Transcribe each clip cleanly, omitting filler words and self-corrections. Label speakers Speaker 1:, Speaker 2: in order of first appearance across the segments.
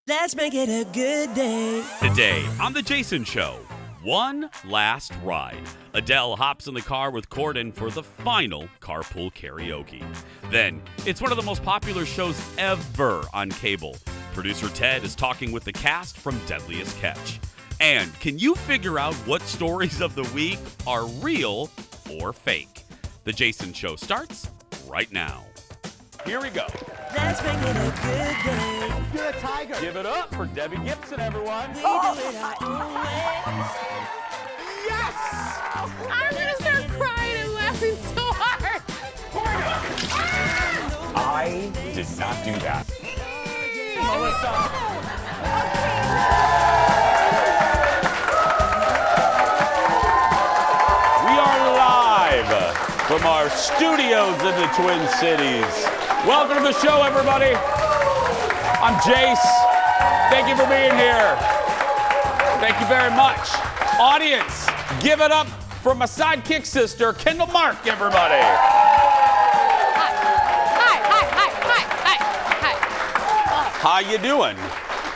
Speaker 1: Let's make it a good day.
Speaker 2: Today on The Jason Show, one last ride. Adele hops in the car with Corden for the final carpool karaoke. Then, it's one of the most popular shows ever on cable. Producer Ted is talking with the cast from Deadliest Catch. And can you figure out what stories of the week are real or fake? The Jason Show starts right now. Here we go.
Speaker 1: Let's make it a good day.
Speaker 3: You're a tiger.
Speaker 2: Give it up for Debbie Gibson, everyone.
Speaker 1: We do it our own way.
Speaker 3: Yes!
Speaker 4: I'm gonna start crying and laughing so hard.
Speaker 2: I did not do that. We are live from our studios in the Twin Cities. Welcome to the show, everybody. I'm Jace. Thank you for being here. Thank you very much. Audience, give it up for my sidekick sister, Kendall Mark, everybody.
Speaker 4: Hi.
Speaker 2: How you doing?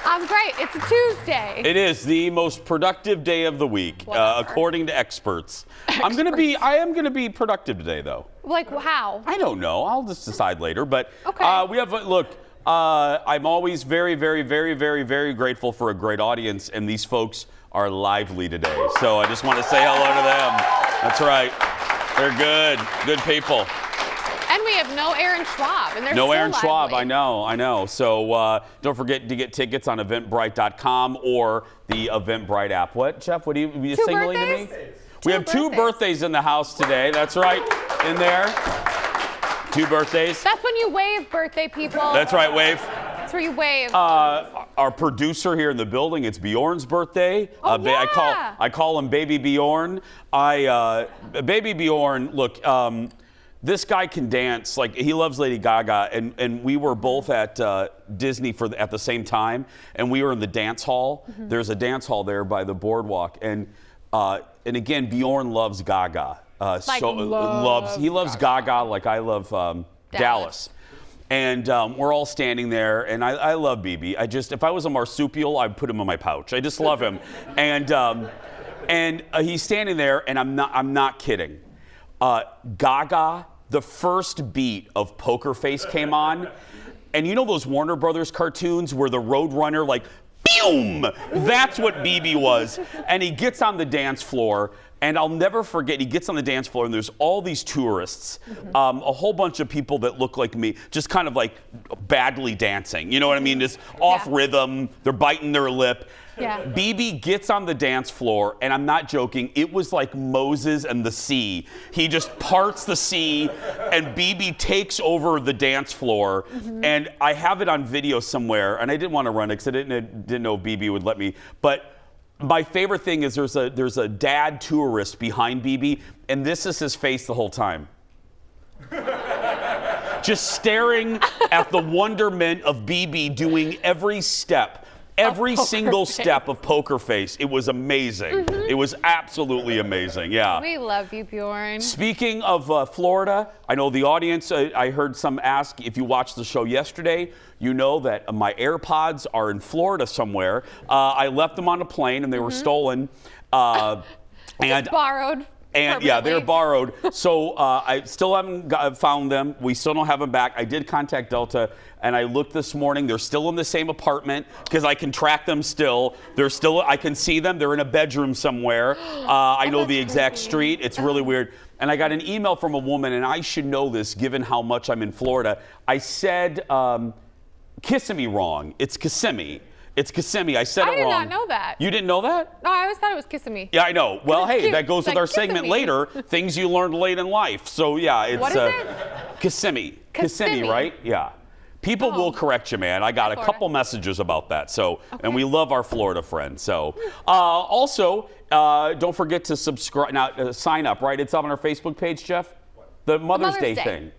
Speaker 4: I'm great. It's a Tuesday.
Speaker 2: It is the most productive day of the week, according to experts. I am gonna be productive today, though.
Speaker 4: Like how?
Speaker 2: I don't know. I'll just decide later. But
Speaker 4: Okay.
Speaker 2: we have I'm always very, very, very, very, very grateful for a great audience, and these folks are lively today. So I just want to say hello to them. That's right. They're good people.
Speaker 4: And we have no Aaron Schwab, and they're
Speaker 2: No
Speaker 4: still
Speaker 2: Aaron Schwab,
Speaker 4: lively.
Speaker 2: I know. So don't forget to get tickets on eventbrite.com or the Eventbrite app. What, Jeff? What are you
Speaker 4: Two
Speaker 2: signaling to me?
Speaker 4: birthdays?
Speaker 2: We have two birthdays in the house today. That's right, in there. Two birthdays.
Speaker 4: That's when you wave, birthday people.
Speaker 2: That's right, wave.
Speaker 4: That's where you wave.
Speaker 2: Our producer here in the building, it's Bjorn's birthday.
Speaker 4: Yeah.
Speaker 2: I call him Baby Bjorn. Baby Bjorn, look, this guy can dance. Like, he loves Lady Gaga, and we were both at Disney at the same time, and we were in the dance hall.
Speaker 4: Mm-hmm.
Speaker 2: There's a dance hall there by the boardwalk, and again, Bjorn loves Gaga. He loves Gaga like I love Dallas. And we're all standing there, and I love BB. If I was a marsupial, I'd put him in my pouch. I just love him. And he's standing there, and I'm not kidding. Gaga, the first beat of Poker Face came on, and you know those Warner Brothers cartoons where the Roadrunner, like, boom! That's what BB was. And he gets on the dance floor, and I'll never forget, he gets on the dance floor, and there's all these tourists, a whole bunch of people that look like me, just kind of like badly dancing. You know what I mean? Just off rhythm, they're biting their lip.
Speaker 4: Yeah.
Speaker 2: BB gets on the dance floor, and I'm not joking, it was like Moses and the sea. He just parts the sea, and BB takes over the dance floor. And I have it on video somewhere, and I didn't want to run it because I didn't know if BB would let me. But my favorite thing is there's a dad tourist behind BB, and this is his face the whole time. Just staring at the wonderment of BB doing every step. Every single step of Poker Face. It was amazing. It was absolutely amazing, yeah.
Speaker 4: We love you, Bjorn.
Speaker 2: Speaking of Florida, I know the audience, I heard some ask if you watched the show yesterday, you know that my AirPods are in Florida somewhere. I left them on a plane and they were stolen.
Speaker 4: Just borrowed.
Speaker 2: And yeah, they're borrowed. So I still haven't found them. We still don't have them back. I did contact Delta, and I looked this morning. They're still in the same apartment because I can track them still. I can see them. They're in a bedroom somewhere. I know the exact street. It's really weird. And I got an email from a woman, and I should know this given how much I'm in Florida. I said Kissimmee wrong. It's Kissimmee. It's Kissimmee. I said it wrong.
Speaker 4: I did not know that.
Speaker 2: You didn't know that?
Speaker 4: No, I always thought it was Kissimmee.
Speaker 2: Yeah, I know. Well, hey,
Speaker 4: cute.
Speaker 2: that goes with
Speaker 4: Like
Speaker 2: our segment
Speaker 4: Kissimmee.
Speaker 2: later, things you learned late in life. So, yeah, it's
Speaker 4: What is it?
Speaker 2: Kissimmee.
Speaker 4: Kissimmee.
Speaker 2: Kissimmee, right? Yeah. People will correct you, man. I got a
Speaker 4: Florida.
Speaker 2: couple messages about that. So, and we love our Florida friends. So, also, don't forget to subscribe. Now, sign up, right? It's up on our Facebook page, Jeff? The Mother's Day thing.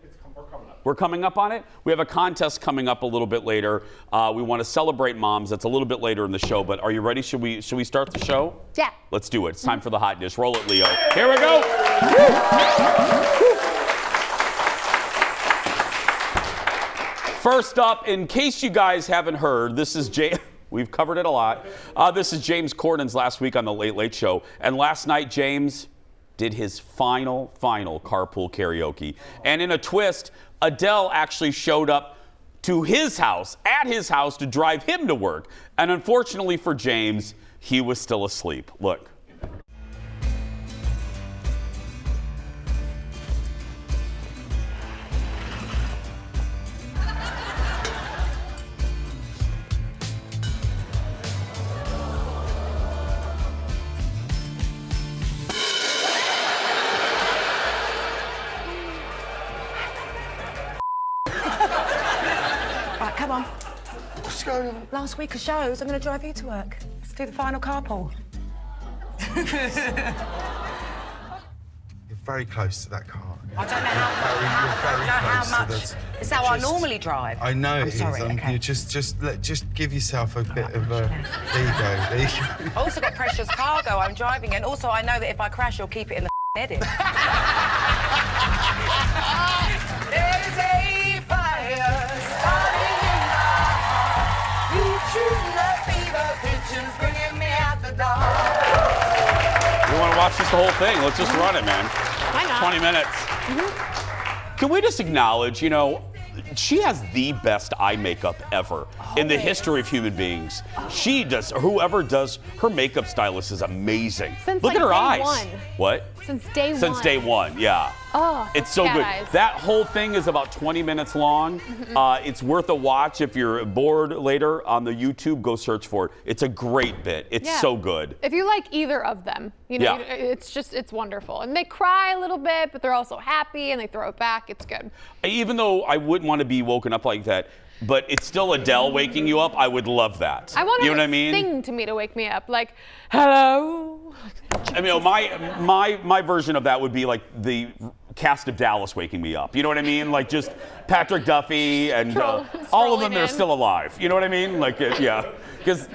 Speaker 2: We're coming up on it. We have a contest coming up a little bit later. We want to celebrate moms. That's a little bit later in the show. But are you ready? Should we start the show?
Speaker 4: Yeah.
Speaker 2: Let's do it. It's time for the hot dish. Roll it, Leo. Here we go. First up, in case you guys haven't heard, this is We've covered it a lot. This is James Corden's last week on the Late Late Show. And last night, James did his final carpool karaoke. And in a twist, Adele actually showed up to his house, at his house, to drive him to work. And unfortunately for James, he was still asleep. Look.
Speaker 5: Right, come on. What's going on? Last week of shows, I'm going to drive you to work. Let's do the final carpool.
Speaker 6: You're very close to that car.
Speaker 5: I don't know how much. It's how I normally drive.
Speaker 6: I know
Speaker 5: I'm
Speaker 6: it is.
Speaker 5: sorry, okay.
Speaker 6: You just give yourself a bit of a. There you go. There you go.
Speaker 5: I also got precious cargo I'm driving, and also I know that if I crash, you'll keep it in the edit. There's a fire starting in my heart. You shooting the fever pitches, bringing me out the dark.
Speaker 2: You want to watch this the whole thing? Let's just run it, man.
Speaker 4: Why not?
Speaker 2: 20 minutes. Can we just acknowledge, you know, she has the best eye makeup ever in the history of human beings. She does, whoever does, her makeup stylist is amazing.
Speaker 4: Since,
Speaker 2: Look
Speaker 4: like,
Speaker 2: at her
Speaker 4: day
Speaker 2: eyes.
Speaker 4: one.
Speaker 2: What?
Speaker 4: Since day one.
Speaker 2: Since day one, yeah.
Speaker 4: Oh,
Speaker 2: it's so
Speaker 4: cat
Speaker 2: good.
Speaker 4: eyes.
Speaker 2: That whole thing is about 20 minutes long. It's worth a watch. If you're bored later on the YouTube, go search for it. It's a great bit. It's so good.
Speaker 4: If you like either of them, you know, it's wonderful. And they cry a little bit, but they're also happy and they throw it back. It's good.
Speaker 2: Even though I wouldn't want to be woken up like that, but it's still Adele waking you up, I would love that.
Speaker 4: I want
Speaker 2: you know
Speaker 4: her
Speaker 2: what I
Speaker 4: to
Speaker 2: mean?
Speaker 4: sing to me to wake me up, like, hello.
Speaker 2: I mean, my version of that would be like the cast of Dallas waking me up. You know what I mean? Like just Patrick Duffy and all of them that are still alive. You know what I mean? Like, yeah, because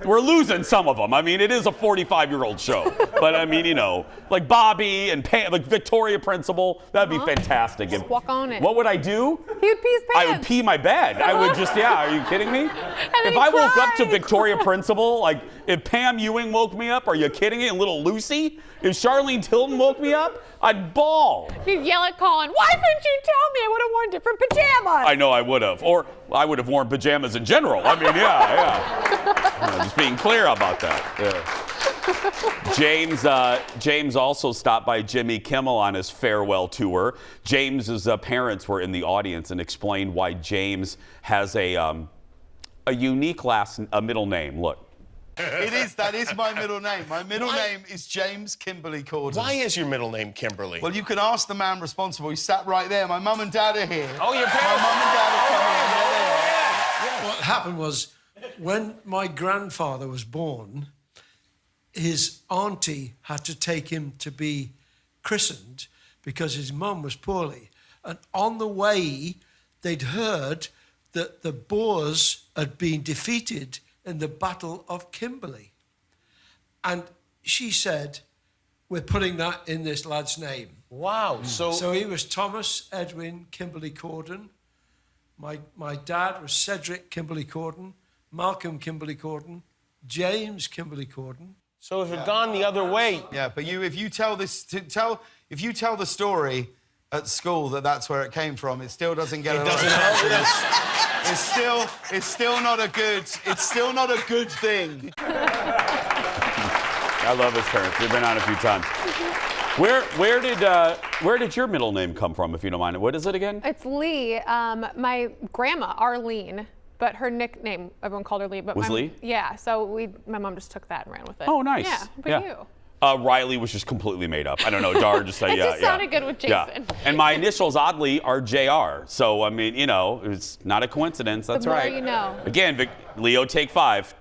Speaker 2: we're losing some of them. I mean, it is a 45-year-old show, but I mean, you know, like Bobby and like Victoria Principal, that'd be fantastic.
Speaker 4: Just walk on it.
Speaker 2: What would I do?
Speaker 4: He would pee his pants.
Speaker 2: I would pee my bed. I would just, are you kidding me? If I woke up to Victoria Principal, like if Pam Ewing woke me up, are you kidding me? And little Lucy? If Charlene Tilton woke me up, I'd bawl.
Speaker 4: You'd yell at Colin, why couldn't you tell me? I would have worn different pajamas.
Speaker 2: I know I would have. Or I would have worn pajamas in general. I mean, just being clear about that. Yeah. James also stopped by Jimmy Kimmel on his farewell tour. James's parents were in the audience and explained why James has a unique middle name. Look.
Speaker 6: That is my middle name. My middle name is James Kimberly Corden.
Speaker 3: Why is your middle name Kimberly?
Speaker 6: Well, you can ask the man responsible. He sat right there. My mum and dad are here.
Speaker 3: Oh, your
Speaker 6: My
Speaker 3: parents?
Speaker 6: mum and dad are coming in. There they are.
Speaker 7: What happened was, when my grandfather was born, his auntie had to take him to be christened because his mum was poorly. And on the way, they'd heard that the Boers had been defeated in the Battle of Kimberley. And she said, we're putting that in this lad's name.
Speaker 3: Wow.
Speaker 7: So he was Thomas Edwin Kimberly Corden. My dad was Cedric Kimberly Corden, Malcolm Kimberly Corden, James Kimberly Corden.
Speaker 3: So if it had gone the other way.
Speaker 6: Yeah, but if you tell the story at school that's where it came from, it still doesn't get
Speaker 3: It doesn't help us.
Speaker 6: It's still not a good thing.
Speaker 2: I love his parents. We've been on a few times. Where did your middle name come from, if you don't mind? What is it again?
Speaker 4: It's Lee. My grandma, Arlene, but her nickname, everyone called her Lee. But
Speaker 2: Was Lee?
Speaker 4: Yeah, so my mom just took that and ran with it.
Speaker 2: Oh, nice.
Speaker 4: Yeah, but you?
Speaker 2: Riley was just completely made up. I don't know. Dar just said,
Speaker 4: It just sounded good with Jason.
Speaker 2: Yeah. And my initials, oddly, are JR. So, I mean, you know, it's not a coincidence. That's
Speaker 4: The more
Speaker 2: right.
Speaker 4: you know.
Speaker 2: Again, Leo, take 5.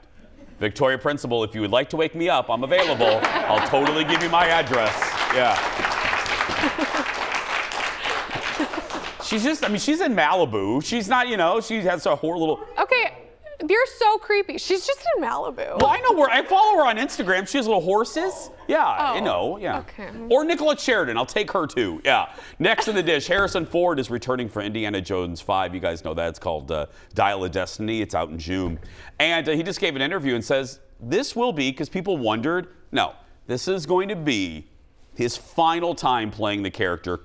Speaker 2: Victoria Principal, if you would like to wake me up, I'm available. I'll totally give you my address. Yeah. She's in Malibu. She's not, you know, she has a whole little...
Speaker 4: Okay, You're so creepy. She's just in Malibu.
Speaker 2: Well, I know where I follow her on Instagram. She has little horses. Yeah, I
Speaker 4: Oh,
Speaker 2: know. Yeah.
Speaker 4: okay.
Speaker 2: Or Nicolette Sheridan. I'll take her too. Yeah. Next in the dish, Harrison Ford is returning for Indiana Jones 5. You guys know that. It's called Dial of Destiny. It's out in June. And he just gave an interview and says this will be, because people wondered, no, this is going to be his final time playing the character.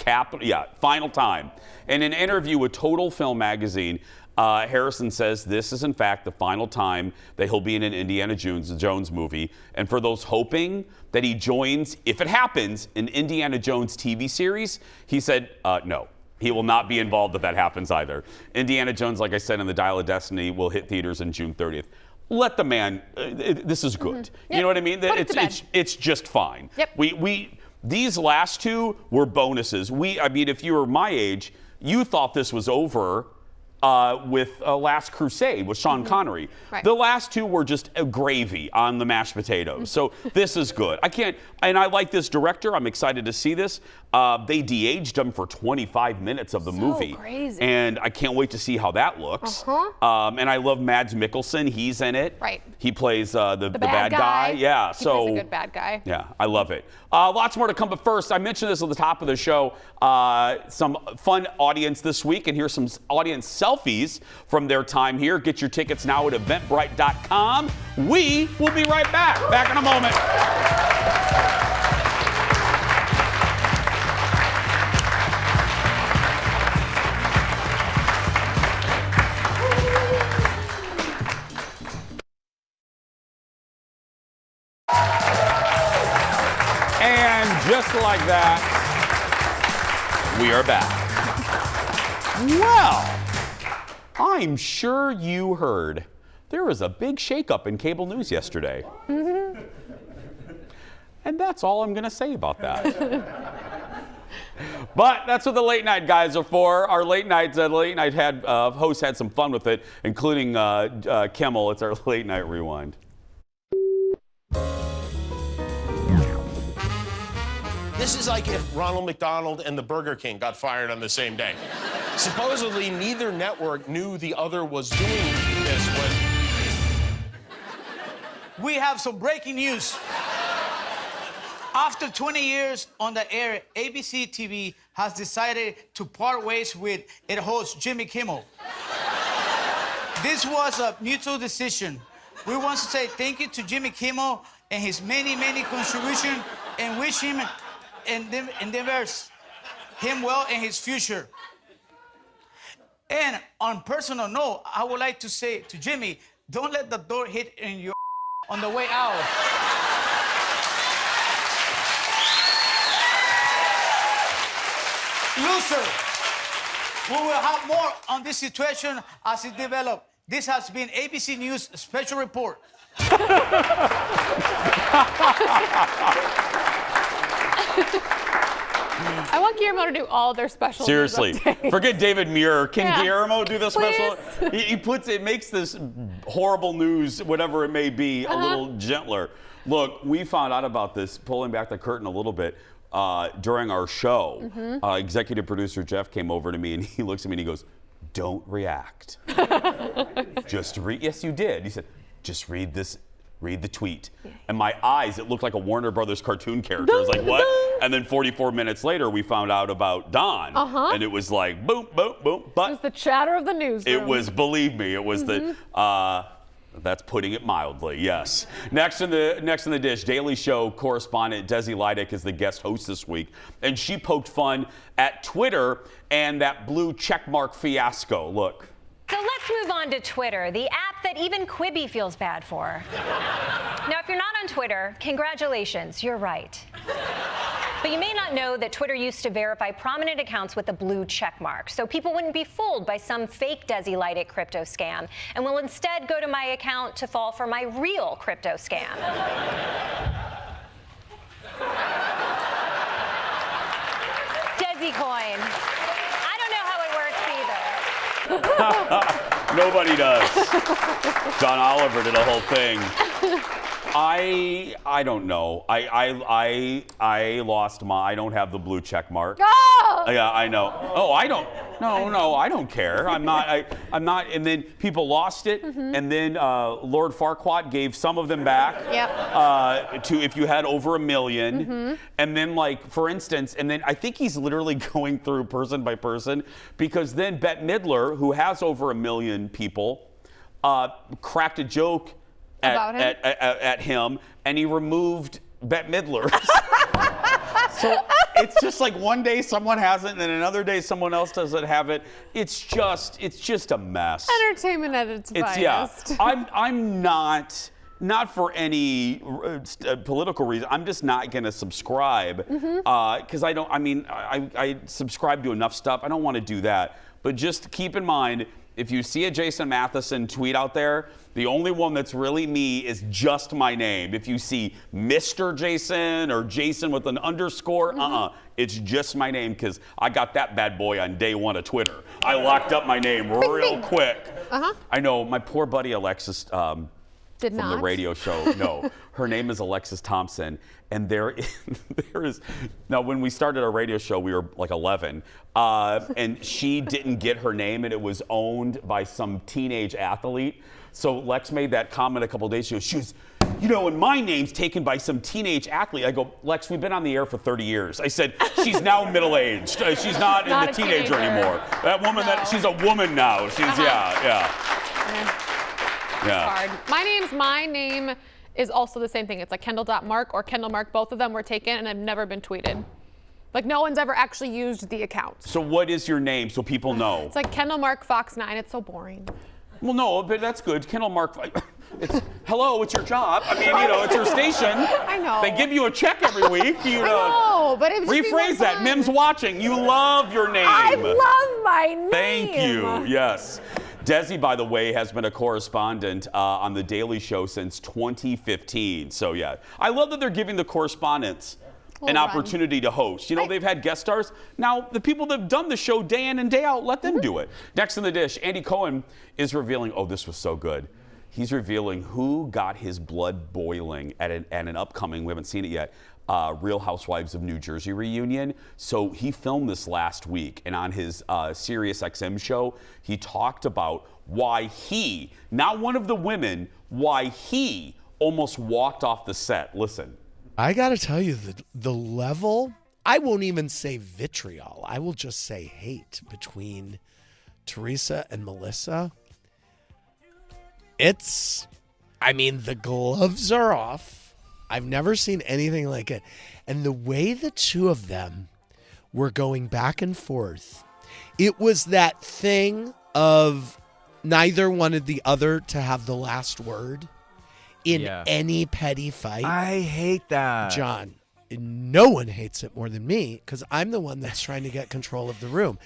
Speaker 2: Final time. In an interview with Total Film magazine, Harrison says this is in fact the final time that he'll be in an Indiana Jones movie. And for those hoping that he joins, if it happens, an Indiana Jones TV series, he said no. He will not be involved if that happens either. Indiana Jones, like I said, in the Dial of Destiny will hit theaters on June 30th. Let the man, this is good.
Speaker 4: Mm-hmm.
Speaker 2: You know what I mean?
Speaker 4: Put it to bed.
Speaker 2: It's just fine.
Speaker 4: Yep.
Speaker 2: These last two were bonuses. If you were my age, you thought this was over with Last Crusade with Sean Connery.
Speaker 4: Right.
Speaker 2: The last two were just gravy on the mashed potatoes. So this is good. I like this director. I'm excited to see this. They de-aged him for 25 minutes of the movie.
Speaker 4: Crazy.
Speaker 2: And I can't wait to see how that looks. And I love Mads Mikkelsen. He's in it.
Speaker 4: Right.
Speaker 2: He plays the bad guy.
Speaker 4: Yeah. He plays a good bad guy.
Speaker 2: Yeah, I love it. Lots more to come, but first, I mentioned this at the top of the show. Some fun audience this week, and here's some audience selfies from their time here. Get your tickets now at eventbrite.com. We will be right back. Back in a moment. Just like that, we are back. Well, I'm sure you heard there was a big shakeup in cable news yesterday. And that's all I'm going to say about that. But that's what the late night guys are for. Our late night hosts had some fun with it, including Kimmel. It's our late night rewind.
Speaker 3: This is like if Ronald McDonald and the Burger King got fired on the same day. Supposedly, neither network knew the other was doing this when...
Speaker 8: We have some breaking news. After 20 years on the air, ABC TV has decided to part ways with its host, Jimmy Kimmel. This was a mutual decision. We want to say thank you to Jimmy Kimmel and his many, many contributions and wish him endeavors him well in his future. And on personal note, I would like to say to Jimmy, don't let the door hit in your on the way out. Loser. We will have more on this situation as it develops. This has been ABC News Special Report.
Speaker 4: I want Guillermo to do all their special
Speaker 2: Seriously,
Speaker 4: news updates.
Speaker 2: forget David Muir. Can
Speaker 4: Yeah.
Speaker 2: Guillermo do the special?
Speaker 4: Please.
Speaker 2: It makes this horrible news, whatever it may be, a little gentler. Look, we found out about this, pulling back the curtain a little bit, during our show. Executive producer Jeff came over to me and he looks at me and he goes, "Don't react. Just read." Yes, you did. He said, "Just read this. Read the tweet." And my eyes, it looked like a Warner Brothers cartoon character. I was like, what? And then 44 minutes later, we found out about Don. And it was like, boom, boom, boom. But
Speaker 4: it was the chatter of the newsroom.
Speaker 2: it was, believe me, it was the, that's putting it mildly, yes. Next in the dish, Daily Show correspondent Desi Lydic is the guest host this week. And she poked fun at Twitter and that blue checkmark fiasco. Look.
Speaker 9: So let's move on to Twitter, the app that even Quibi feels bad for. Now, if you're not on Twitter, congratulations, you're right. But you may not know that Twitter used to verify prominent accounts with a blue check mark, so people wouldn't be fooled by some fake Desi Lydic crypto scam, and will instead go to my account to fall for my real crypto scam. Desi Coin. I don't know how it works either.
Speaker 2: Nobody does. John Oliver did a whole thing. I don't know. I lost my. I don't have the blue check mark.
Speaker 4: Oh!
Speaker 2: Yeah, I know. Oh, I don't. No, I don't care. I'm not. I'm not. And then people lost it, and then Lord Farquaad gave some of them back.
Speaker 4: Yep.
Speaker 2: To if you had over 1 million, and then like for instance, and then I think he's literally going through person by person because then Bette Midler, who has over 1 million people, cracked a joke at him, and he removed Bette Midler. So it's just like one day someone has it, and then another day someone else doesn't have it. It's just a mess.
Speaker 4: Entertainment at its finest.
Speaker 2: Yeah. I'm not for any political reason. I'm just not going to subscribe because I don't. I mean, I subscribe to enough stuff. I don't want to do that. But just keep in mind, if you see a Jason Matheson tweet out there, the only one that's really me is just my name. If you see Mr. Jason or Jason with an underscore, it's just my name because I got that bad boy on day one of Twitter. I locked up my name real quick. I know my poor buddy Alexis from the radio show. No, her name is Alexis Thompson. And there is, now when we started our radio show, we were like 11, and she didn't get her name, and it was owned by some teenage athlete. So Lex made that comment a couple of days ago. She was, and my name's taken by some teenage athlete. I go, Lex, we've been on the air for 30 years. I said, she's now middle-aged. She's not in the teenager anymore. That woman, she's a woman now. She's, yeah.
Speaker 4: Hard. My name is also the same thing. It's like Kendall.Mark or Kendall Mark. Both of them were taken and have never been tweeted. Like no one's ever actually used the account.
Speaker 2: So what is your name so people know?
Speaker 4: It's like Kendall Mark Fox 9. It's so boring.
Speaker 2: Well, no, but that's good. Kendall Mark. Hello, it's your job. I mean, it's your station.
Speaker 4: I know.
Speaker 2: They give you a check every week.
Speaker 4: I know, but it would just
Speaker 2: rephrase
Speaker 4: be
Speaker 2: that. Mim's watching. You love your name.
Speaker 4: I love my name.
Speaker 2: Thank you. Yes. Desi, by the way, has been a correspondent on The Daily Show since 2015. So, yeah. I love that they're giving the correspondents an opportunity to host. They've had guest stars. Now, the people that have done the show day in and day out, let them do it. Next in the dish, Andy Cohen is revealing, this was so good. He's revealing who got his blood boiling at an upcoming, we haven't seen it yet, Real Housewives of New Jersey reunion. So he filmed this last week, and on his Sirius XM show, he talked about why he, not one of the women, why he almost walked off the set. Listen.
Speaker 10: I got to tell you, the level, I won't even say vitriol, I will just say hate between Teresa and Melissa. The gloves are off. I've never seen anything like it. And the way the two of them were going back and forth, it was that thing of neither wanted the other to have the last word in any petty fight.
Speaker 11: I hate that.
Speaker 10: John, no one hates it more than me because I'm the one that's trying to get control of the room.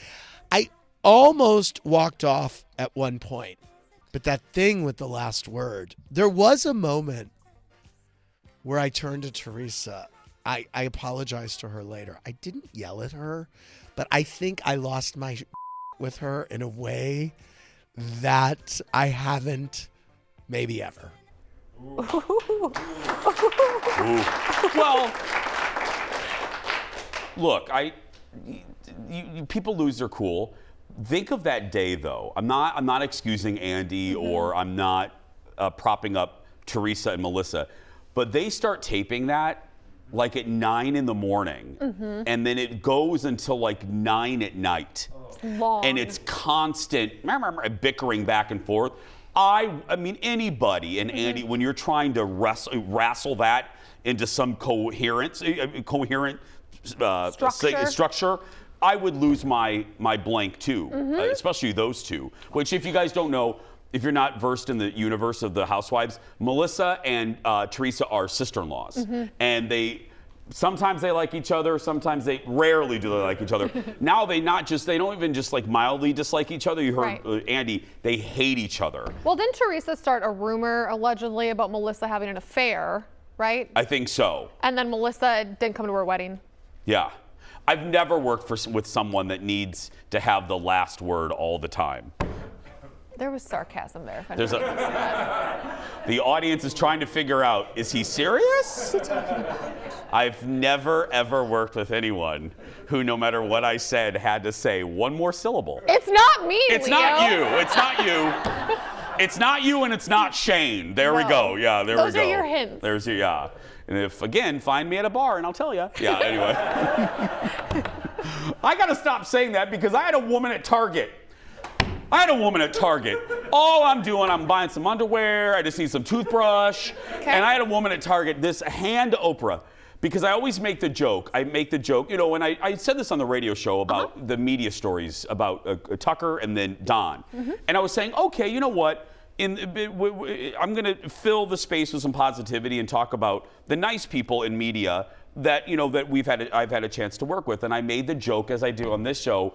Speaker 10: I almost walked off at one point, but that thing with the last word, there was a moment where I turned to Teresa. I apologized to her later. I didn't yell at her, but I think I lost my with her in a way that I haven't maybe ever.
Speaker 2: Well, look, people lose their cool. Think of that day, though. I'm not excusing Andy or I'm not propping up Teresa and Melissa, but they start taping that like at 9 in the morning, and then it goes until like 9 at night, and it's constant bickering back and forth. I mean, anybody, and Andy, when you're trying to wrestle that into some coherent structure, I would lose my blank too, especially those two. Which, if you guys don't know, if you're not versed in the universe of the Housewives, Melissa and Teresa are sister-in-laws, and sometimes they like each other, sometimes rarely do they like each other. Now they don't even just like mildly dislike each other. You heard Andy, they hate each other.
Speaker 4: Well, didn't Teresa start a rumor allegedly about Melissa having an affair, right?
Speaker 2: I think so.
Speaker 4: And then Melissa didn't come to her wedding.
Speaker 2: Yeah. I've never worked with someone that needs to have the last word all the time.
Speaker 4: There was sarcasm there. If
Speaker 2: There's The audience is trying to figure out, is he serious? I've never, ever worked with anyone who, no matter what I said, had to say one more syllable.
Speaker 4: It's not me,
Speaker 2: It's
Speaker 4: Leo.
Speaker 2: not you. It's not you. It's not you and it's not Shane. There we go. Yeah, there we go.
Speaker 4: Those are your hints.
Speaker 2: There's your, yeah. And if, again, find me at a bar and I'll tell you. Yeah, anyway. I got to stop saying that because I had a woman at Target. All I'm doing, I'm buying some underwear. I just need some toothbrush.
Speaker 4: Okay.
Speaker 2: And I had a woman at Target, this hand Oprah. Because I always make the joke. You know, when I said this on the radio show about the media stories about Tucker and then Don. And I was saying, okay, you know what? I'm going to fill the space with some positivity and talk about the nice people in media that, you know, that I've had a chance to work with. And I made the joke, as I do on this show,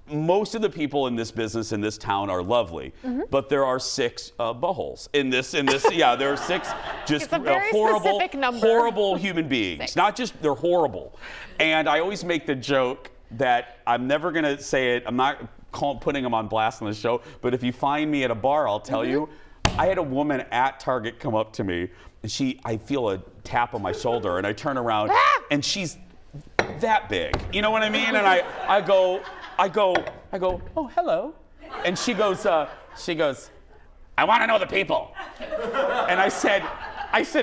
Speaker 2: most of the people in this business in this town are lovely, but there are 6 buttholes in this. Yeah, there are 6 just
Speaker 4: It's a very specific number.
Speaker 2: horrible human beings.
Speaker 4: 6.
Speaker 2: Not just they're horrible, and I always make the joke that I'm never gonna say it. I'm not putting them on blast on the show, but if you find me at a bar, I'll tell you. I had a woman at Target come up to me, and I feel a tap on my shoulder, and I turn around, and she's that big. You know what I mean? And I go, oh, hello. And she goes, I want to know the people. And I said,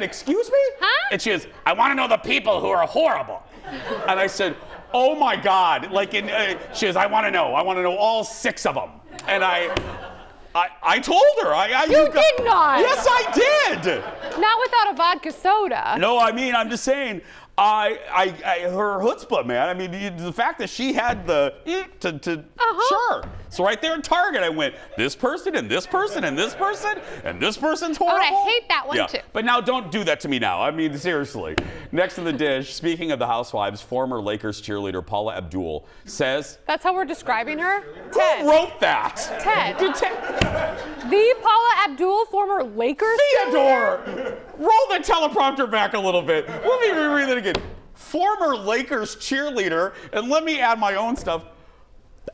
Speaker 2: excuse me?
Speaker 4: Huh?
Speaker 2: And she goes, I want to know the people who are horrible. And I said, oh my God. She goes, I want to know all 6 of them. And I told her.
Speaker 4: You did not.
Speaker 2: Yes, I did.
Speaker 4: Not without a vodka soda.
Speaker 2: No, I mean, I'm just saying, her chutzpah, man. I mean, the fact that she had sure. So right there in Target, I went, this person and this person and this person and this person's horrible.
Speaker 4: Oh, I hate that one too.
Speaker 2: But now don't do that to me now. I mean, seriously. Next in the dish, speaking of the Housewives, former Lakers cheerleader Paula Abdul says.
Speaker 4: That's how we're describing her?
Speaker 2: Ted. Who wrote that?
Speaker 4: Ted. The Paula Abdul, former Lakers
Speaker 2: Theodore! Roll the teleprompter back a little bit. Let me reread it again. Former Lakers cheerleader, and let me add my own stuff.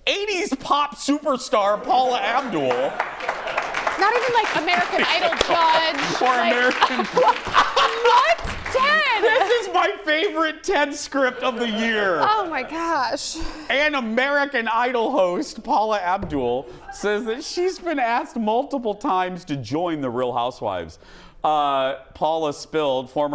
Speaker 2: 80s pop superstar Paula Abdul.
Speaker 4: Not even like American Idol judge.
Speaker 2: Or American.
Speaker 4: What? Ted!
Speaker 2: This is my favorite Ted script of the year.
Speaker 4: Oh my gosh.
Speaker 2: And American Idol host Paula Abdul says that she's been asked multiple times to join the Real Housewives. Former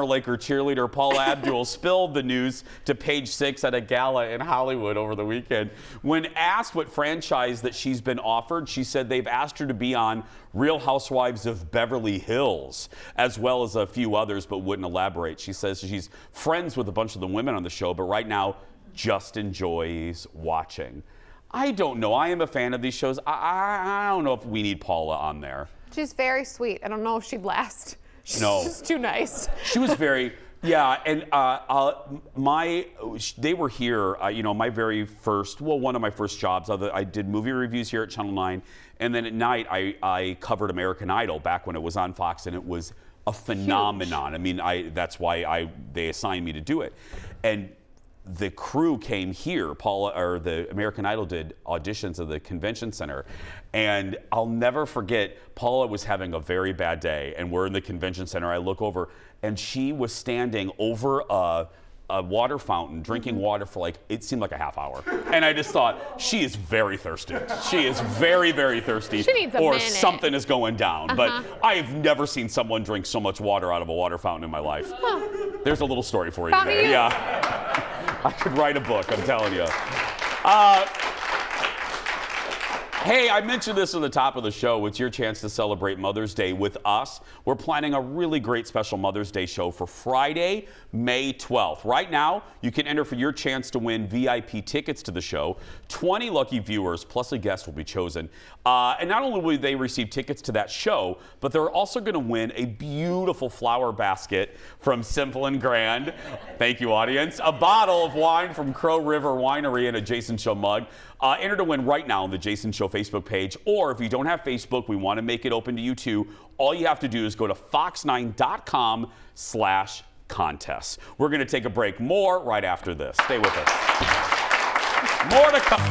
Speaker 2: Laker cheerleader Paula Abdul spilled the news to Page 6 at a gala in Hollywood over the weekend. When asked what franchise that she's been offered, she said they've asked her to be on Real Housewives of Beverly Hills, as well as a few others, but wouldn't elaborate. She says she's friends with a bunch of the women on the show, but right now just enjoys watching. I don't know. I am a fan of these shows. I don't know if we need Paula on there.
Speaker 4: She's very sweet. I don't know if she'd last. She's
Speaker 2: No.
Speaker 4: just too nice.
Speaker 2: She was very, yeah, and they were here, my very first, one of my first jobs. I did movie reviews here at Channel 9, and then at night I covered American Idol back when it was on Fox, and it was a phenomenon. Huge. I mean, that's why they assigned me to do it. And the crew came here. The American Idol did auditions at the convention center. And I'll never forget, Paula was having a very bad day, and we're in the convention center. I look over, and she was standing over a water fountain, drinking water for it seemed like a half hour. And I just thought, she is very thirsty. She is very, very thirsty.
Speaker 4: She needs a
Speaker 2: or
Speaker 4: minute.
Speaker 2: something is going down. But I've never seen someone drink so much water out of a water fountain in my life. There's a little story for you today. Yeah. I could write a book, I'm telling you. Hey, I mentioned this at the top of the show. It's your chance to celebrate Mother's Day with us. We're planning a really great special Mother's Day show for Friday, May 12th. Right now, you can enter for your chance to win VIP tickets to the show. 20 lucky viewers plus a guest will be chosen. And not only will they receive tickets to that show, but they're also going to win a beautiful flower basket from Simple and Grand. Thank you, audience. A bottle of wine from Crow River Winery and a Jason Show mug. Enter to win right now on the Jason Show Facebook page. Or if you don't have Facebook, we want to make it open to you too. All you have to do is go to fox9.com/contest. We're going to take a break. More right after this. Stay with us. More to come.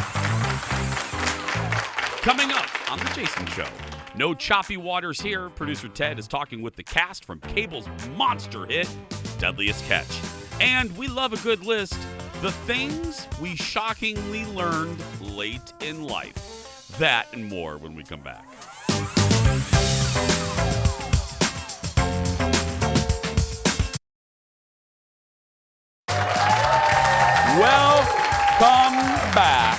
Speaker 2: Coming up on the Jason Show. No choppy waters here. Producer Ted is talking with the cast from cable's monster hit, Deadliest Catch. And we love a good list. The things we shockingly learned late in life. That and more when we come back. Welcome back.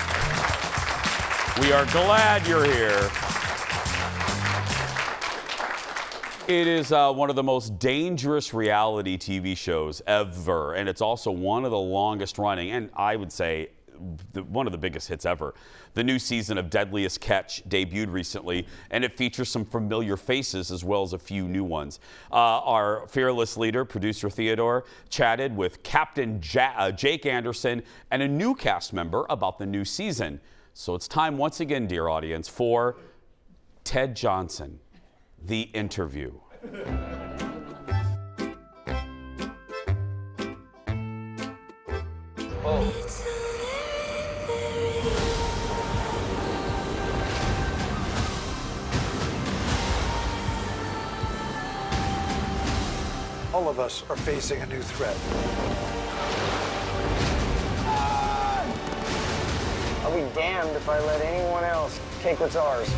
Speaker 2: We are glad you're here. It is one of the most dangerous reality TV shows ever, and it's also one of the longest running, and I would say one of the biggest hits ever. The new season of Deadliest Catch debuted recently, and it features some familiar faces as well as a few new ones. Our fearless leader, producer Theodore, chatted with Captain Jake Anderson and a new cast member about the new season. So it's time once again, dear audience, for Ted Johnson, The Interview.
Speaker 11: All of us are facing a new threat.
Speaker 12: I'll be damned if I let anyone else take what's ours.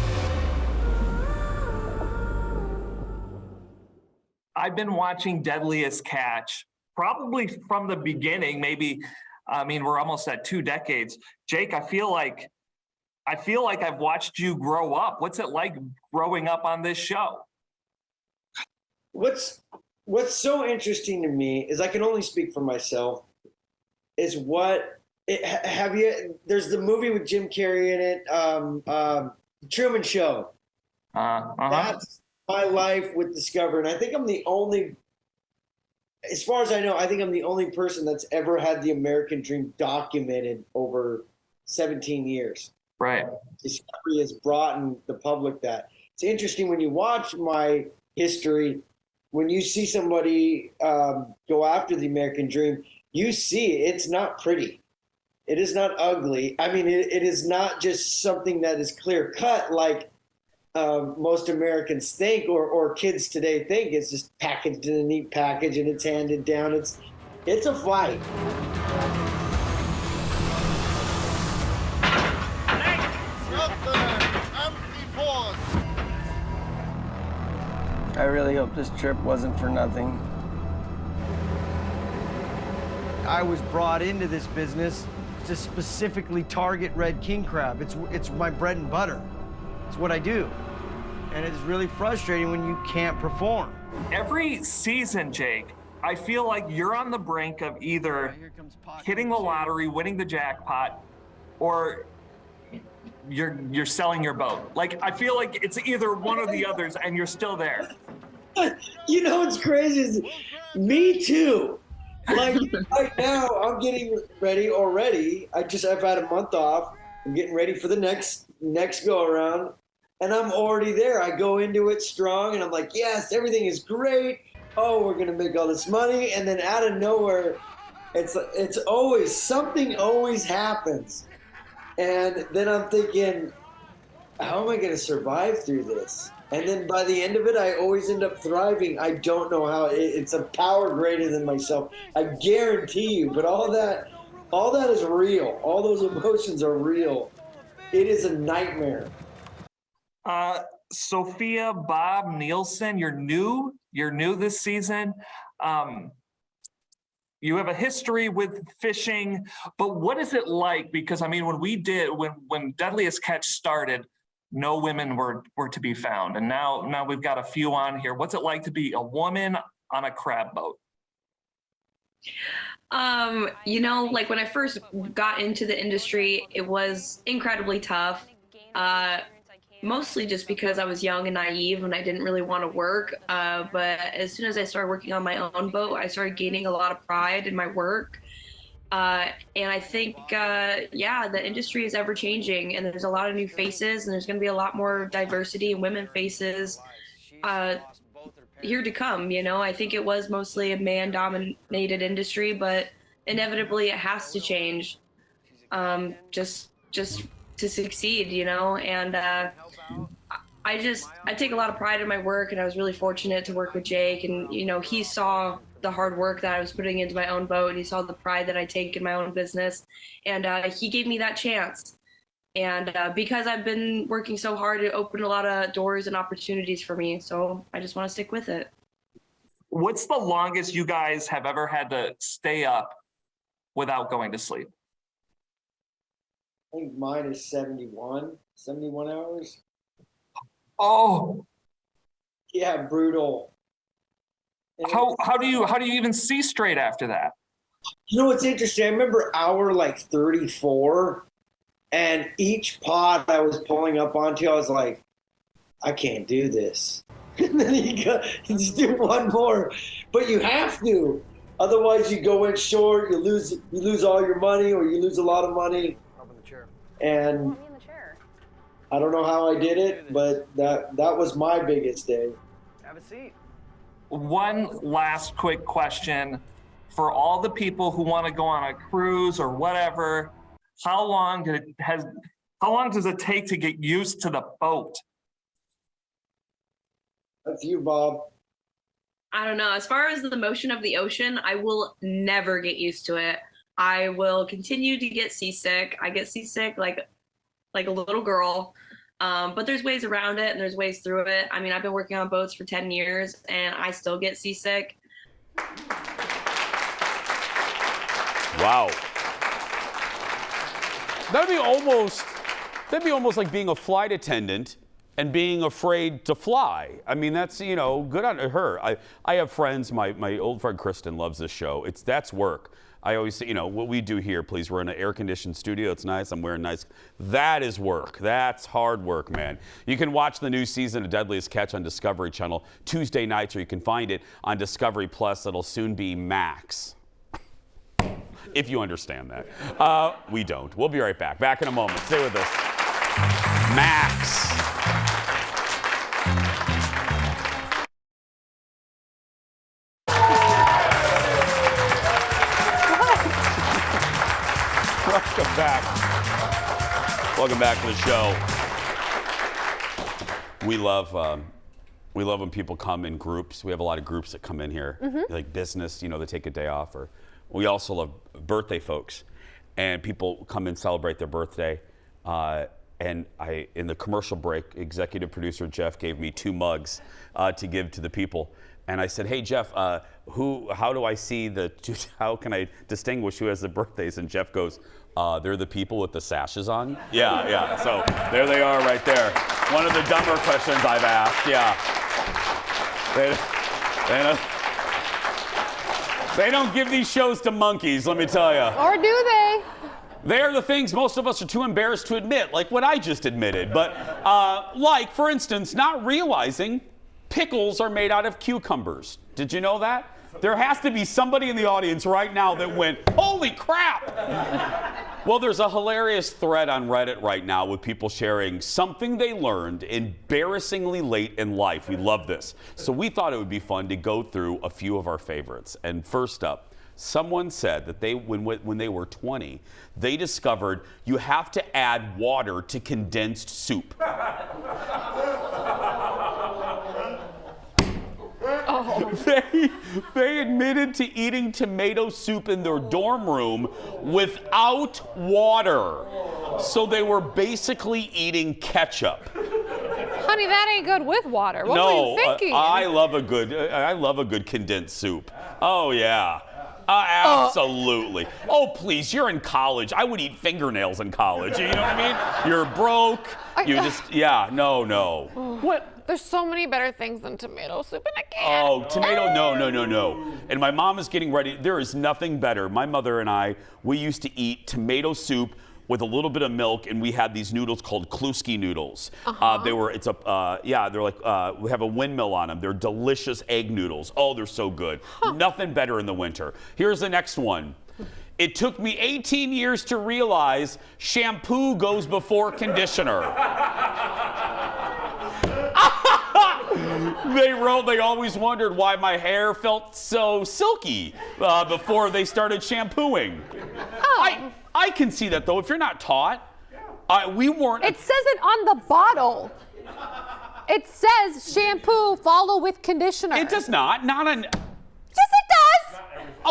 Speaker 13: I've been watching Deadliest Catch probably from the beginning, maybe, I mean, we're almost at 2 decades. Jake, I feel like I've watched you grow up. What's it like growing up on this show?
Speaker 14: What's so interesting to me is, I can only speak for myself, is there's the movie with Jim Carrey in it, Truman Show. That's my life with Discover. And I think I'm the only, as far as I know, I think I'm the only person that's ever had the American dream documented over 17 years.
Speaker 13: Right.
Speaker 14: Discovery has brought in the public that. It's interesting when you watch my history, when you see somebody go after the American dream, you see it's not pretty. It is not ugly. I mean, it is not just something that is clear cut like most Americans think, or kids today think. It's just packaged in a neat package and it's handed down. It's a fight.
Speaker 12: I really hope this trip wasn't for nothing.
Speaker 15: I was brought into this business to specifically target red king crab. It's my bread and butter. It's what I do. And it's really frustrating when you can't perform.
Speaker 13: Every season, Jake, I feel like you're on the brink of either hitting the lottery, winning the jackpot, or you're selling your boat. Like, I feel like it's either one or the others, and you're still there.
Speaker 14: You know what's crazy is, me too. Like, right now, I'm getting ready already. I've had a month off. I'm getting ready for the next go around, and I'm already there. I go into it strong, and I'm like, yes, everything is great. Oh, we're gonna make all this money, and then out of nowhere, it's always something always happens, and then I'm thinking, how am I gonna survive through this? And then by the end of it, I always end up thriving. I don't know how. It's a power greater than myself. I guarantee you. But all that is real. All those emotions are real. It is a nightmare.
Speaker 13: Sophia Bob Nielsen, you're new this season. You have a history with fishing, but what is it like? Because I mean, when Deadliest Catch started, no women were to be found, and now we've got a few on here. What's it like to be a woman on a crab boat?
Speaker 16: Like when I first got into the industry, it was incredibly tough. Mostly just because I was young and naive and I didn't really want to work. But as soon as I started working on my own boat, I started gaining a lot of pride in my work. And I think, the industry is ever changing, and there's a lot of new faces, and there's going to be a lot more diversity in women faces here to come. I think it was mostly a man-dominated industry, but inevitably it has to change, just to succeed, and I take a lot of pride in my work, and I was really fortunate to work with Jake. And, you know, he saw the hard work that I was putting into my own boat, and he saw the pride that I take in my own business. And he gave me that chance. And because I've been working so hard, it opened a lot of doors and opportunities for me. So I just want to stick with it.
Speaker 13: What's the longest you guys have ever had to stay up without going to sleep?
Speaker 14: I think mine is 71 hours.
Speaker 13: Oh.
Speaker 14: Yeah, brutal.
Speaker 13: How do you even see straight after that?
Speaker 14: You know what's interesting? I remember hour like 34, and each pod I was pulling up onto, I was like, I can't do this. And then you just do one more, but you have to. Otherwise, you go in short. You lose all your money, or you lose a lot of money. And I don't know how I did it, but that was my biggest day.
Speaker 15: Have a seat.
Speaker 13: One last quick question for all the people who want to go on a cruise or whatever. How long does it take to get used to the boat?
Speaker 14: That's you, Bob.
Speaker 16: I don't know. As far as the motion of the ocean, I will never get used to it. I will continue to get seasick. I get seasick like a little girl. But there's ways around it, and there's ways through it. I mean, I've been working on boats for 10 years, and I still get seasick.
Speaker 2: Wow. That'd be almost like being a flight attendant and being afraid to fly. I mean, that's, you know, good on her. I have friends, my old friend Kristen loves this show. That's work. I always say, you know, what we do here, please, we're in an air-conditioned studio. It's nice. I'm wearing nice. That is work. That's hard work, man. You can watch the new season of Deadliest Catch on Discovery Channel Tuesday nights, or you can find it on Discovery Plus. It'll soon be Max, if you understand that. We don't. We'll be right back. Back in a moment. Stay with us. Max. Welcome back to the show. We love when people come in groups. We have a lot of groups that come in here, like business, you know, they take a day off. Or we also love birthday folks, and people come and celebrate their birthday. And in the commercial break, executive producer Jeff gave me 2 mugs to give to the people. And I said, hey, Jeff, how do I see how can I distinguish who has the birthdays? And Jeff goes, they're the people with the sashes on? Yeah. So there they are right there. One of the dumber questions I've asked, yeah. They don't give these shows to monkeys, let me tell you.
Speaker 4: Or do they?
Speaker 2: They are the things most of us are too embarrassed to admit, like what I just admitted. But like, for instance, not realizing pickles are made out of cucumbers. Did you know that? There has to be somebody in the audience right now that went, holy crap! Well, there's a hilarious thread on Reddit right now with people sharing something they learned embarrassingly late in life. We love this. So we thought it would be fun to go through a few of our favorites. And first up, someone said that when they were 20, they discovered you have to add water to condensed soup. They admitted to eating tomato soup in their dorm room without water. So they were basically eating ketchup.
Speaker 4: Honey, that ain't good with water. What were you thinking?
Speaker 2: I love a good condensed soup. Oh yeah. Absolutely. Oh, please, you're in college. I would eat fingernails in college. You know what I mean? You're broke. No.
Speaker 4: What? There's so many better things than tomato soup in a can.
Speaker 2: Oh, tomato, no. And my mom is getting ready. There is nothing better. My mother and I, we used to eat tomato soup with a little bit of milk, and we had these noodles called Kluski noodles. They're like, we have a windmill on them. They're delicious egg noodles. Oh, they're so good. Nothing better in the winter. Here's the next one. It took me 18 years to realize shampoo goes before conditioner. They always wondered why my hair felt so silky before they started shampooing.
Speaker 4: Oh.
Speaker 2: I can see that, though, if you're not taught. We weren't.
Speaker 4: It says it on the bottle. It says shampoo, follow with conditioner.
Speaker 2: It does not.
Speaker 4: Yes, it does.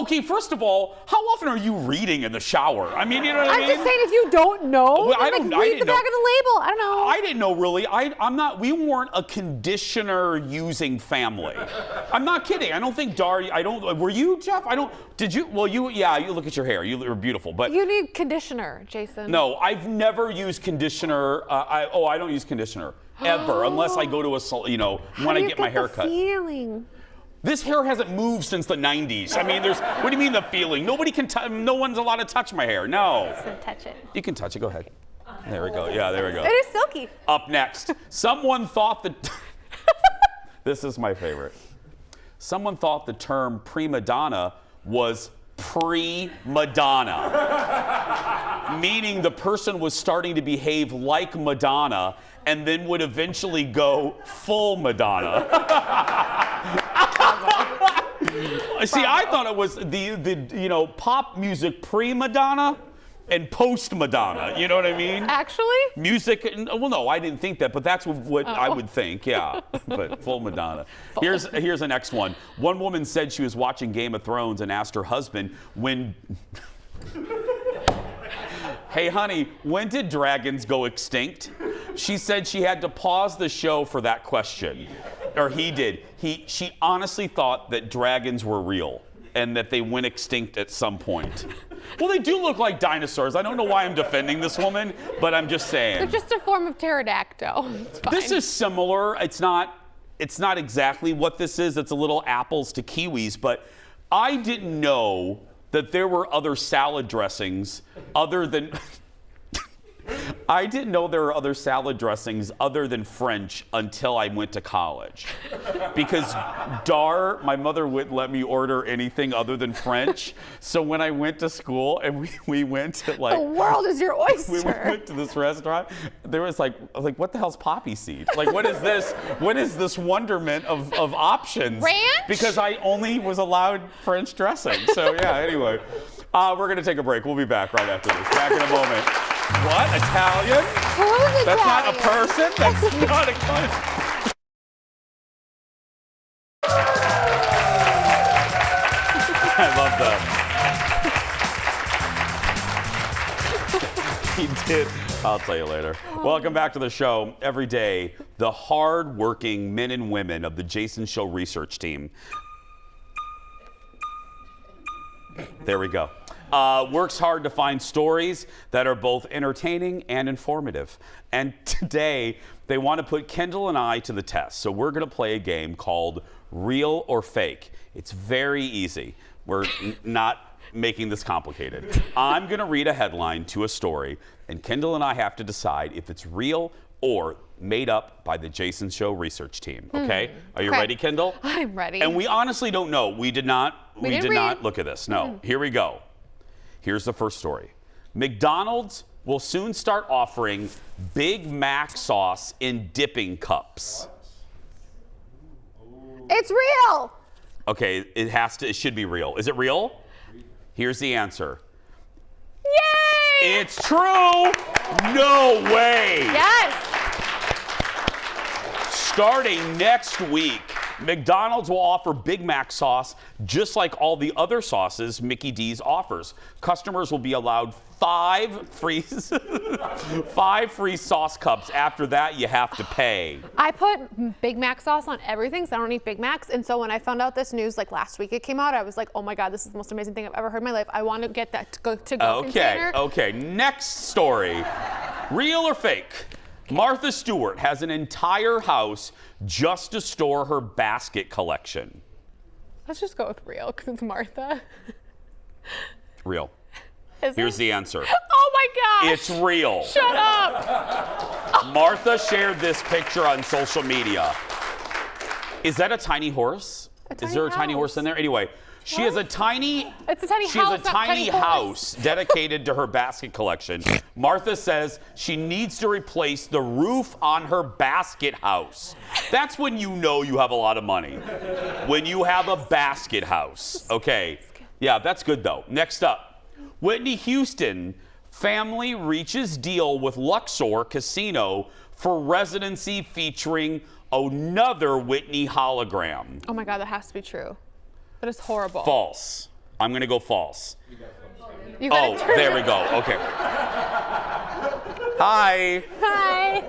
Speaker 2: Okay, first of all, how often are you reading in the shower? I mean, you know what I mean?
Speaker 4: I'm just saying, if you don't know,
Speaker 2: Well,
Speaker 4: then, read the back of the label. I don't know.
Speaker 2: I didn't know really. I'm not. We weren't a conditioner using family. I'm not kidding. I don't think Daria. I don't. Were you, Jeff? I don't. Did you? Well, you. Yeah. You look at your hair. You are beautiful. But
Speaker 4: you need conditioner, Jason.
Speaker 2: no, I've never used conditioner. I don't use conditioner ever unless I go to a when I get my hair cut.
Speaker 4: Feeling.
Speaker 2: This hair hasn't moved since the 90s. I mean, what do you mean the feeling? Nobody can no one's allowed to touch my hair. No.
Speaker 4: So touch it.
Speaker 2: You can touch it. Go ahead. There we go. Yeah, there we go.
Speaker 4: It is silky.
Speaker 2: Up next, someone thought that this is my favorite. Someone thought the term prima donna was pre-Madonna, meaning the person was starting to behave like Madonna and then would eventually go full Madonna. See, I thought it was the pop music pre-Madonna and post-Madonna. You know what I mean?
Speaker 4: Actually?
Speaker 2: Music, well, no, I didn't think that, but that's what I would think, yeah. But full Madonna. Here's the next one. One woman said she was watching Game of Thrones and asked her husband when... Hey, honey, when did dragons go extinct? She said she had to pause the show for that question. Or he did. She honestly thought that dragons were real and that they went extinct at some point. Well, they do look like dinosaurs. I don't know why I'm defending this woman, but I'm just saying.
Speaker 4: They're just a form of pterodactyl. It's fine.
Speaker 2: This is similar. It's not exactly what this is. It's a little apples to kiwis, but I didn't know that there were other salad dressings other than... I didn't know there were other salad dressings other than French until I went to college. Because my mother wouldn't let me order anything other than French. So when I went to school and we went to
Speaker 4: the world is your oyster.
Speaker 2: We went to this restaurant. There was like what the hell's poppy seed? Like what is this? What is this wonderment of options?
Speaker 4: Ranch?
Speaker 2: Because I only was allowed French dressing. So yeah, anyway. We're going to take a break. We'll be back right after this. Back in a moment. What? Italian?
Speaker 4: Who's
Speaker 2: That's
Speaker 4: Italian?
Speaker 2: not a person? That's not a country. I love that. He did. I'll tell you later. Welcome back to the show. Every day, the hard-working men and women of the Jason Show research team. There we go. Works hard to find stories that are both entertaining and informative. And today, they want to put Kendall and I to the test. So we're going to play a game called Real or Fake. It's very easy. We're not making this complicated. I'm going to read a headline to a story, and Kendall and I have to decide if it's real or made up by the Jason Show research team. Okay? Are you ready, Kendall?
Speaker 4: I'm ready.
Speaker 2: And we honestly don't know. We did not look at this. No. Here we go. Here's the first story. McDonald's will soon start offering Big Mac sauce in dipping cups.
Speaker 4: It's real.
Speaker 2: Okay, it should be real. Is it real? Here's the answer.
Speaker 4: Yay!
Speaker 2: It's true. No way.
Speaker 4: Yes.
Speaker 2: Starting next week, McDonald's will offer Big Mac sauce just like all the other sauces Mickey D's offers. Customers will be allowed 5 free sauce cups. After that, you have to pay.
Speaker 4: I put Big Mac sauce on everything, so I don't eat Big Macs. And so when I found out this news, like last week it came out, I was like, oh my God, this is the most amazing thing I've ever heard in my life. I want to get that to-go container.
Speaker 2: Okay, next story. Real or fake? Martha Stewart has an entire house just to store her basket collection.
Speaker 4: Let's just go with real, because it's Martha.
Speaker 2: Real.
Speaker 4: Is
Speaker 2: Here's
Speaker 4: it?
Speaker 2: the answer.
Speaker 4: Oh my gosh.
Speaker 2: It's real.
Speaker 4: Shut up.
Speaker 2: Martha shared this picture on social media. Is that a tiny horse? Is there a tiny horse in there? Anyway, she has a tiny house dedicated to her basket collection. Martha says she needs to replace the roof on her basket house. That's when you know you have a lot of money. When you have a basket house. Okay. Yeah, that's good though. Next up, Whitney Houston family reaches deal with Luxor Casino for residency featuring another Whitney hologram.
Speaker 4: Oh my God, that has to be true. That is horrible.
Speaker 2: False. I'm going to go false.
Speaker 4: You gotta turn
Speaker 2: there
Speaker 4: it-
Speaker 2: we go. Okay. Hi.
Speaker 4: Hi.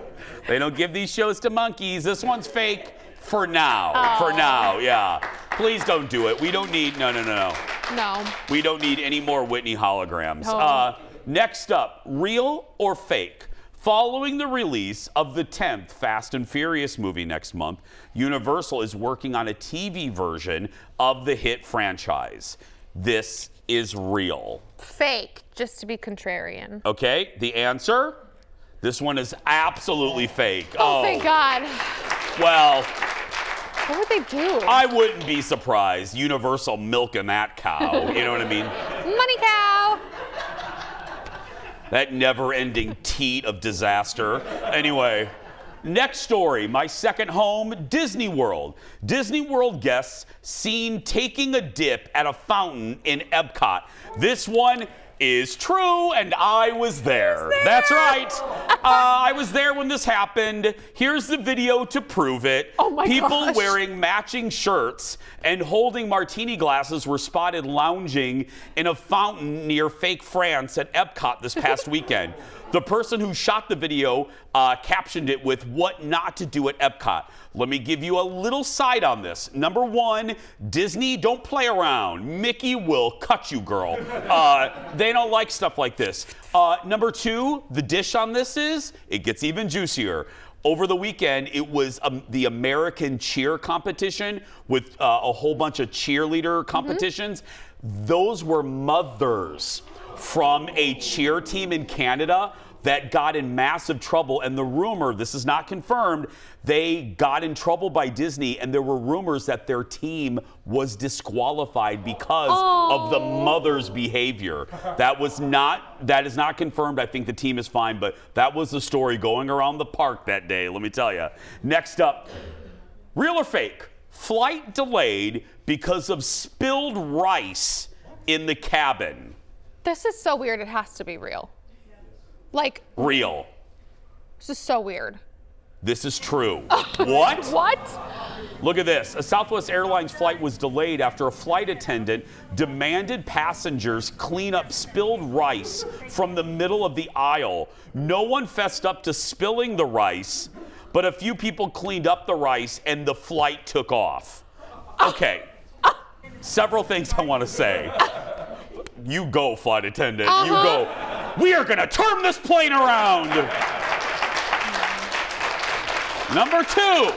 Speaker 2: They don't give these shows to monkeys. This one's fake for now.
Speaker 4: Oh.
Speaker 2: For now, yeah. Please don't do it. We don't need, no.
Speaker 4: No.
Speaker 2: We don't need any more Whitney holograms.
Speaker 4: No.
Speaker 2: Next up, real or fake? Following the release of the 10th Fast and Furious movie next month, Universal is working on a TV version of the hit franchise. This is real.
Speaker 4: Fake, just to be contrarian.
Speaker 2: Okay, the answer? This one is absolutely fake.
Speaker 4: Oh, thank God.
Speaker 2: Well,
Speaker 4: What would they do?
Speaker 2: I wouldn't be surprised. Universal milking that cow. You know what I mean?
Speaker 4: Money cow.
Speaker 2: That never-ending teat of disaster. Anyway, next story. My second home, Disney World. Disney World guests seen taking a dip at a fountain in Epcot. This one is true, and I was there. That's right. I was there when this happened. Here's the video to prove it.
Speaker 4: Oh my
Speaker 2: People
Speaker 4: gosh.
Speaker 2: wearing matching shirts and holding martini glasses were spotted lounging in a fountain near Fake France at Epcot this past weekend. The person who shot the video captioned it with "what not to do at Epcot." Let me give you a little side on this. Number one, Disney, don't play around. Mickey will cut you, girl. They don't like stuff like this. Number two, the dish on this is, it gets even juicier. Over the weekend, it was the American cheer competition with a whole bunch of cheerleader competitions. Those were mothers from a cheer team in Canada that got in massive trouble. And the rumor, this is not confirmed, they got in trouble by Disney, and there were rumors that their team was disqualified because of the mother's behavior. That is not confirmed. I think the team is fine, but that was the story going around the park that day, let me tell you. Next up, real or fake? Flight delayed because of spilled rice in the cabin.
Speaker 4: This is so weird. It has to be real. Like,
Speaker 2: Real.
Speaker 4: this is so weird.
Speaker 2: This is true. What?
Speaker 4: What?
Speaker 2: Look at this. A Southwest Airlines flight was delayed after a flight attendant demanded passengers clean up spilled rice from the middle of the aisle. No one fessed up to spilling the rice, but a few people cleaned up the rice and the flight took off. Okay. Several things I want to say. You go, flight attendant. You go. We are going to turn this plane around. Number two.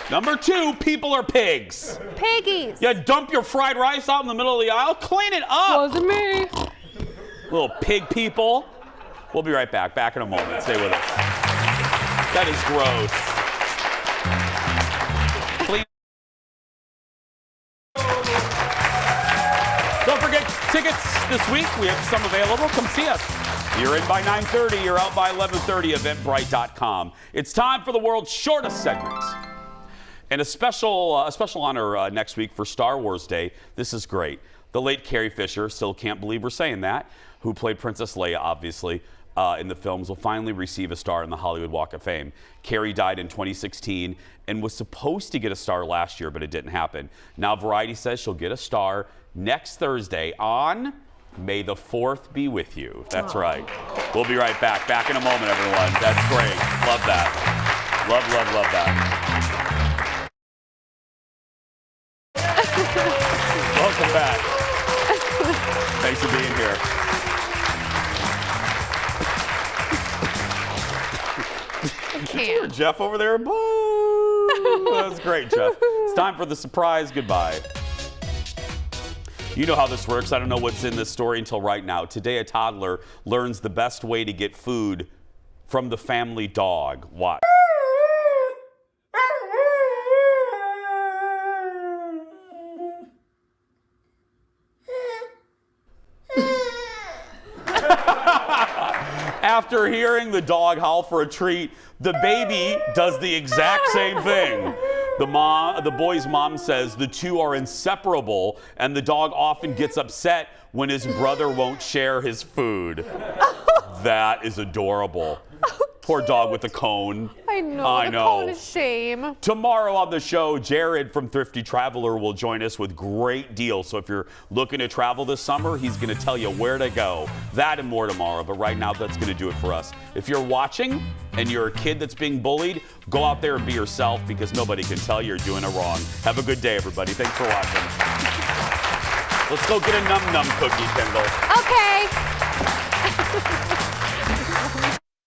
Speaker 2: Number two, people are pigs.
Speaker 4: Piggies.
Speaker 2: Yeah, dump your fried rice out in the middle of the aisle. Clean it up.
Speaker 4: Wasn't me.
Speaker 2: Little pig people. We'll be right back. Back in a moment. Stay with us. That is gross. Clean. Don't forget tickets this week. We have some available. Come see us. You're in by 9:30. You're out by 11:30. Eventbrite.com. It's time for the world's shortest segment. And a special honor next week for Star Wars Day. This is great. The late Carrie Fisher, still can't believe we're saying that, who played Princess Leia, obviously, in the films, will finally receive a star in the Hollywood Walk of Fame. Carrie died in 2016 and was supposed to get a star last year, but it didn't happen. Now Variety says she'll get a star next Thursday on May the 4th Be With You. That's right. We'll be right back. Back in a moment, everyone. That's great. Love that. Love, love, love that. Welcome back. Thanks for being here.
Speaker 4: I
Speaker 2: Did you hear Jeff over there? Boo! That was great, Jeff. It's time for the surprise goodbye. You know how this works. I don't know what's in this story until right now. Today, a toddler learns the best way to get food from the family dog. Watch. After hearing the dog howl for a treat, the baby does the exact same thing. The boy's mom says the two are inseparable, and the dog often gets upset when his brother won't share his food. That is adorable. Poor dog with the cone.
Speaker 4: I know.
Speaker 2: I
Speaker 4: the
Speaker 2: know.
Speaker 4: cone is shame.
Speaker 2: Tomorrow on the show, Jared from Thrifty Traveler will join us with great deals. So if you're looking to travel this summer, he's going to tell you where to go. That and more tomorrow. But right now, that's going to do it for us. If you're watching and you're a kid that's being bullied, go out there and be yourself because nobody can tell you're doing it wrong. Have a good day, everybody. Thanks for watching. Let's go get a num-num cookie, Kendall.
Speaker 4: Okay.